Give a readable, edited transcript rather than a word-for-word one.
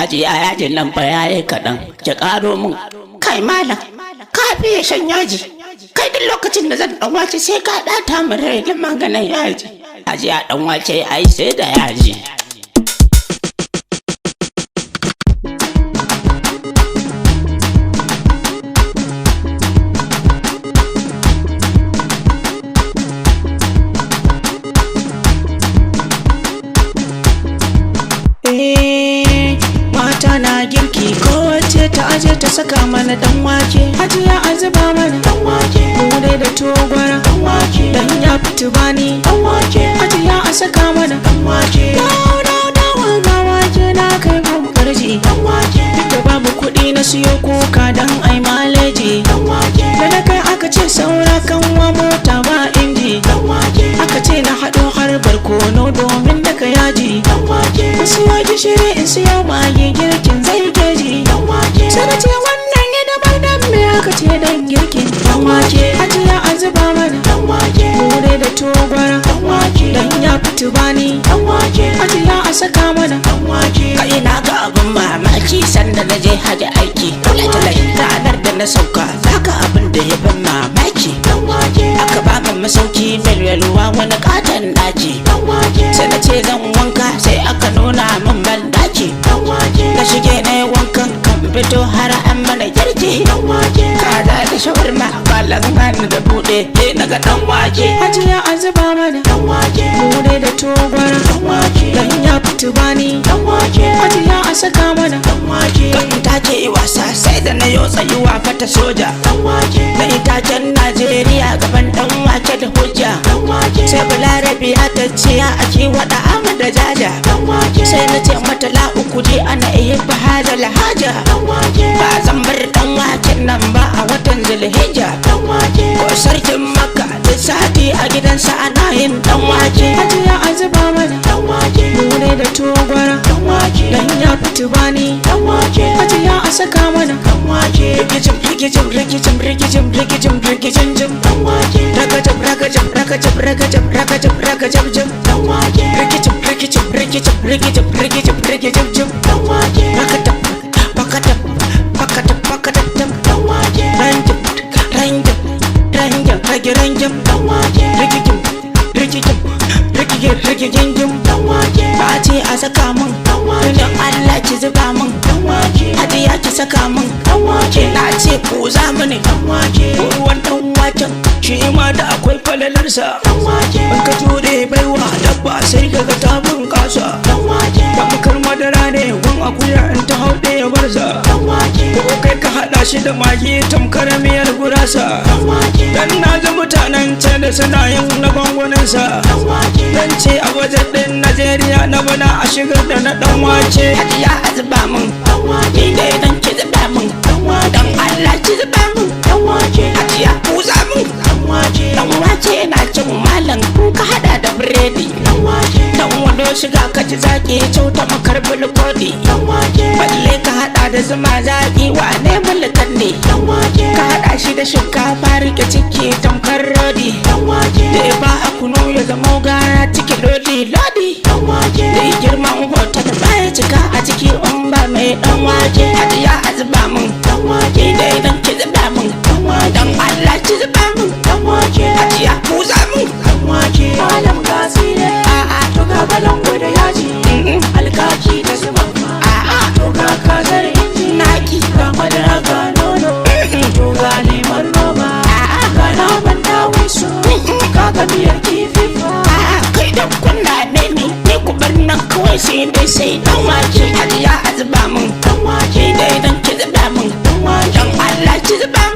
Hajiya yajin nan fa yayi kaɗan, ki ƙaro mun. Kai malam, ka fiye shan yaji. Kai duk lokacin da zan ɗan wace sai ka ɗata min rai da maganin yaji. Hajiya ɗan wace ai sai da yaji. Mata na girki kowace ta aje ta saka mana dan wake. Hajiya a zuba mana dan wake, mu dai da togwara dan wake, dan ya fitu bani dan wake. Hajiya a saka mana dan wake, dawo ga wake na kai mu karji dan wake. Duk da babu kuɗi na siyo kuka dan ai maleji dan wake. Da na kai aka ce saura kanwa mota ba inji dan wake. Aka ce na haɗo har barkono domin daga yaji dan wake. In siyo gishiri in siyo magi girkin zai keji dan wake. Sai na ce wannan ya dabar dan me aka ce dan girkin dan wake. Hajiya a zuba mana dan wake, mu dai da togwara dan wake, dan ya fitu bani dan wake. Hajiya a saka mana dan wake. Kai na ga abin mamaki sanda na je haji aiki. Ranar da na sauka zaka abin da ya ban mamaki. Aka ba mu masauki mai yalwa wani katon daki. Sai na ce zan wanka sai aka nuna min ban daki. Na shige na yi wankan kan fito har an mana girki. Kada da shawarma balan hannu da buɗe na ga dan wake. Hajiya a zuba mana dan wake, mu dai da togwara dan wake, dan ya fitu bani dan wake. Hajiya a saka mana dan wake. Kan take wasa sai da na yo tsayuwa fata soja dan wake. Na itacen Najeriya gaban dan wake da hujja dan wake. Sai Balarabi ta ce ya ake wada Ahmad da jaja dan wake. Sai na ce mata la uku je ana iya bahada lahaja dan wake. Ba zan bar dan waken nan ba a watan Zulhijja dan wake. Ko sarkin Makka da sati a gidansa ana yin dan wake. Hajiya a zuba mana dan wake, mu dai da togwara dan wake, dan ya fitu bani dan wake. Hajiya a saka mana dan wake. Rikicin rikicin rikicin rikicin rikicin rikicin jim dan wake. Rakajab rakajab rakajab rakajab rakajab rakajab jim dan wake. Rikicin rikicin rikicin rikicin rikicin rikicin jim dan wake. Rakatab pakatab pakatab pakatab jim dan wake. Ranjam ranjam ranjam ragi ranjam dan wake. Rikicin rikicin rikicin rikicin jim dan wake. Ba ce a saka min dan wake. don Allah ki zuba min dan wake. Hajiya ki saka min dan wake. na ce ku za mini dan wake. ruwan dan waken shi ma da akwai falalarsa. dan wake. In ka ture baiwa dabba sai ka ga ta bunƙasa. dan wake. Bakar madara ne gun akuya in ta hauɗe ya barza. dan wake. Ko kai ka haɗa shi da magi tamkar miyar gurasa. dan wake. Dan na ji mutanen can da suna yin na gwangwaninsa. dan wake. Dan ce a wajen ɗin Najeriya na bana a shigar da na ɗan wake. Hajiya a zuba min dan wake. ni dai dan ki zuba min dan wake. dan Allah ki zuba min dan wake. Hajiya ku za min dan wake. dan wake na cin malam ka hada da biredi. dan wake. Dan wando shiga ka ji zaki cuta makar bulkodi. dan wake. Balle ka hada da zuma zaki wane mulkan ne. dan wake. Ka hada shi da shinkafa rike ciki tamkar rodi. dan wake. Da ya ba a kunu ya zama gara ciki lodi lodi. dan wake. Da ya girman hoton baya cika a ciki in ba mai dan wake. Hajiya a zuba min dan wake. ni dai dan ki zuba min dan wake. dan Allah ki zuba min dan wake. Hajiya ku za min dan wake. Malam gasile a'a to ga balango da yaji alkaki da zuban ma. a'a To ga kazar inji naki ga madara ga nono. To ga lemon roba ga naman dawisu ga miyar kifi fa. a'a kai da kunna ne ni ku bar nan kawai sai dai sai dan wake. Hajiya a zuba min dan wake. ni dai dan ki zuba min dan wake. dan Allah ki zuba min